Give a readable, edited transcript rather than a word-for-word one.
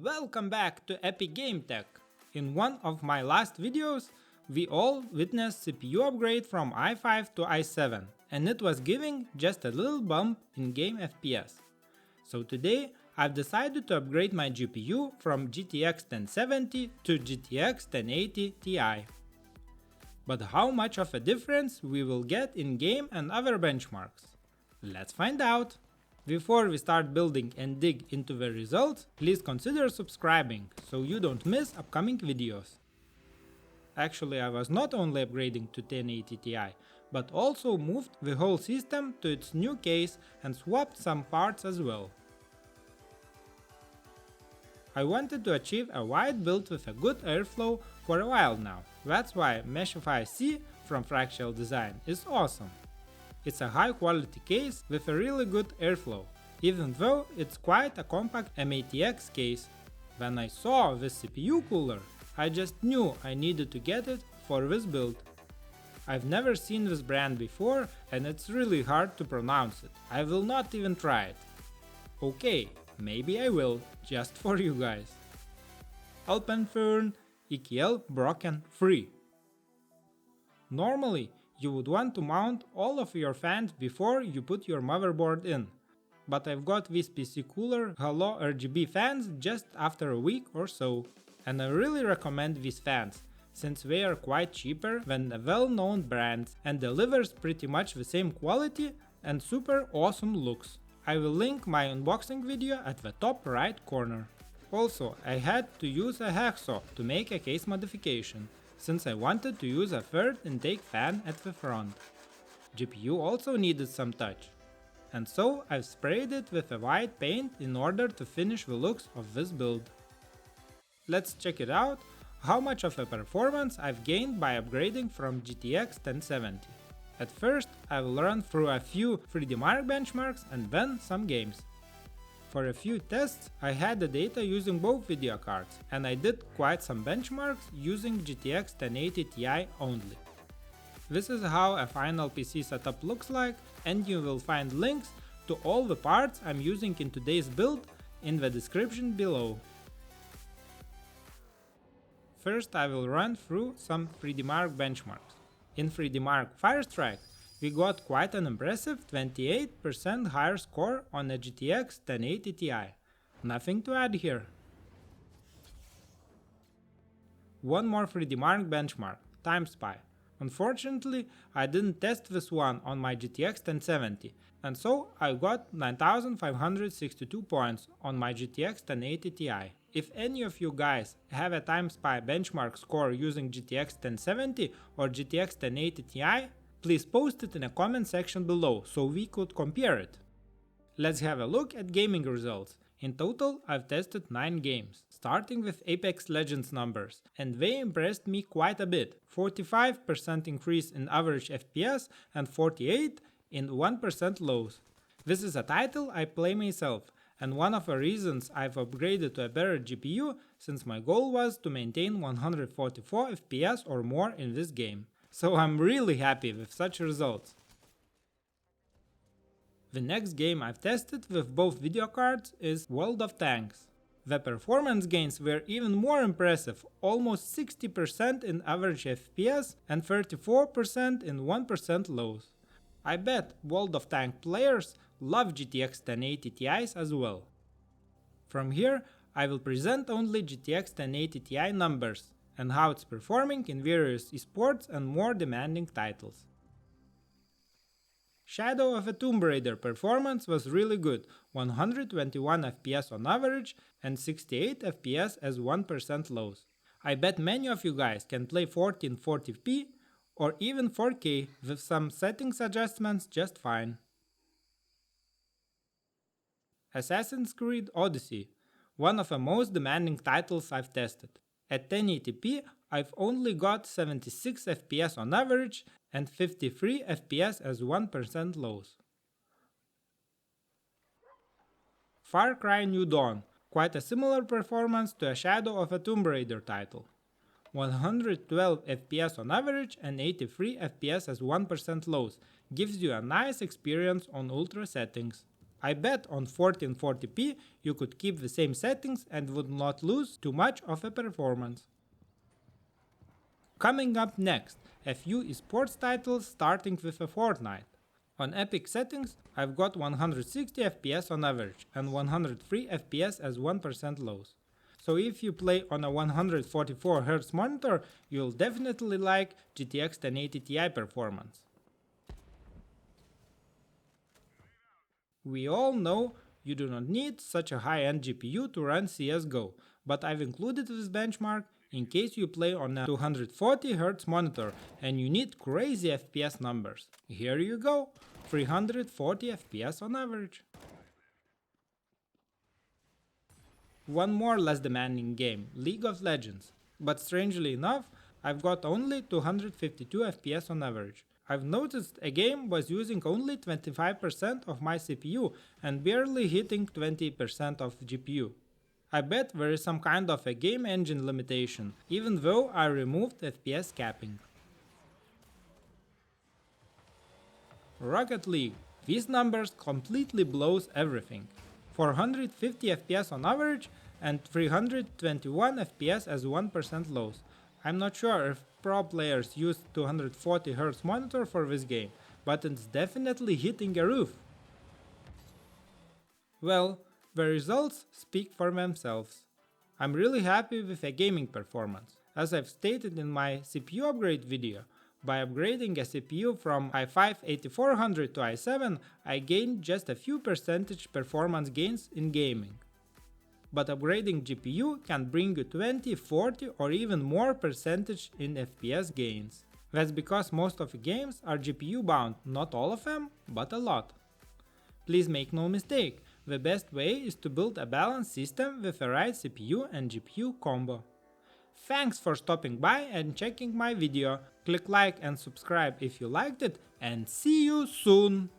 Welcome back to Epic Game Tech. In one of my last videos, we all witnessed CPU upgrade from i5 to i7, and it was giving just a little bump in game FPS. So today I've decided to upgrade my GPU from GTX 1070 to GTX 1080 Ti. But how much of a difference we will get in game and other benchmarks? Let's find out! Before we start building and dig into the results, please consider subscribing so you don't miss upcoming videos. Actually, I was not only upgrading to 1080 Ti, but also moved the whole system to its new case and swapped some parts as well. I wanted to achieve a wide build with a good airflow for a while now. That's why Meshify C from Fractal Design is awesome. It's a high quality case with a really good airflow, even though it's quite a compact M80X case. When I saw this CPU cooler, I just knew I needed to get it for this build. I've never seen this brand before and it's really hard to pronounce it. I will not even try it. Okay, maybe I will, just for you guys. Alpenföhn EKL Broken 3. Normally, you would want to mount all of your fans before you put your motherboard in, but I've got this PC cooler Halo RGB fans just after a week or so, and I really recommend these fans, since they are quite cheaper than the well-known brands and delivers pretty much the same quality and super awesome looks. I will link my unboxing video at the top right corner. Also, I had to use a hacksaw to make a case modification, since I wanted to use a third intake fan at the front. GPU also needed some touch, and so I've sprayed it with a white paint in order to finish the looks of this build. Let's check it out, how much of a performance I've gained by upgrading from GTX 1070. At first, I will run through a few 3D Mark benchmarks and then some games. For a few tests, I had the data using both video cards, and I did quite some benchmarks using GTX 1080 Ti only. This is how a final PC setup looks like, and you will find links to all the parts I'm using in today's build in the description below. First, I will run through some 3D Mark benchmarks. In 3D Mark Firestrike, we got quite an impressive 28% higher score on a GTX 1080 Ti. Nothing to add here. One more 3D Mark benchmark, TimeSpy. Unfortunately, I didn't test this one on my GTX 1070, and so I got 9562 points on my GTX 1080 Ti. If any of you guys have a TimeSpy benchmark score using GTX 1070 or GTX 1080 Ti, please post it in a comment section below so we could compare it. Let's have a look at gaming results. In total, I've tested 9 games, starting with Apex Legends numbers, and they impressed me quite a bit. 45% increase in average FPS and 48% in 1% lows. This is a title I play myself, and one of the reasons I've upgraded to a better GPU, since my goal was to maintain 144 FPS or more in this game. So I'm really happy with such results. The next game I've tested with both video cards is World of Tanks. The performance gains were even more impressive, almost 60% in average FPS and 34% in 1% lows. I bet World of Tanks players love GTX 1080 Ti's as well. From here, I will present only GTX 1080 Ti numbers and how it's performing in various esports and more demanding titles. Shadow of a Tomb Raider performance was really good, 121 FPS on average and 68 FPS as 1% lows. I bet many of you guys can play 1440p or even 4K with some settings adjustments just fine. Assassin's Creed Odyssey, one of the most demanding titles I've tested. At 1080p, I've only got 76 FPS on average and 53 FPS as 1% lows. Far Cry New Dawn, quite a similar performance to a Shadow of a Tomb Raider title. 112 FPS on average and 83 FPS as 1% lows, gives you a nice experience on ultra settings. I bet on 1440p you could keep the same settings and would not lose too much of a performance. Coming up next, a few esports titles starting with a Fortnite. On Epic settings, I've got 160 FPS on average and 103 FPS as 1% lows. So if you play on a 144Hz monitor, you'll definitely like GTX 1080 Ti performance. We all know you do not need such a high-end GPU to run CSGO, but I've included this benchmark in case you play on a 240Hz monitor and you need crazy FPS numbers. Here you go, 340 FPS on average. One more less demanding game, League of Legends, but strangely enough, I've got only 252 FPS on average. I've noticed a game was using only 25% of my CPU and barely hitting 20% of GPU. I bet there is some kind of a game engine limitation, even though I removed FPS capping. Rocket League. These numbers completely blows everything. 450 FPS on average and 321 FPS as 1% lows. I'm not sure if pro players use 240Hz monitor for this game, but it's definitely hitting a roof. Well, the results speak for themselves. I'm really happy with the gaming performance. As I've stated in my CPU upgrade video, by upgrading a CPU from i5-8400 to i7, I gained just a few percentage performance gains in gaming. But upgrading GPU can bring you 20, 40 or even more percentage in FPS gains. That's because most of the games are GPU bound, not all of them, but a lot. Please make no mistake, the best way is to build a balanced system with the right CPU and GPU combo. Thanks for stopping by and checking my video. Click like and subscribe if you liked it, and see you soon!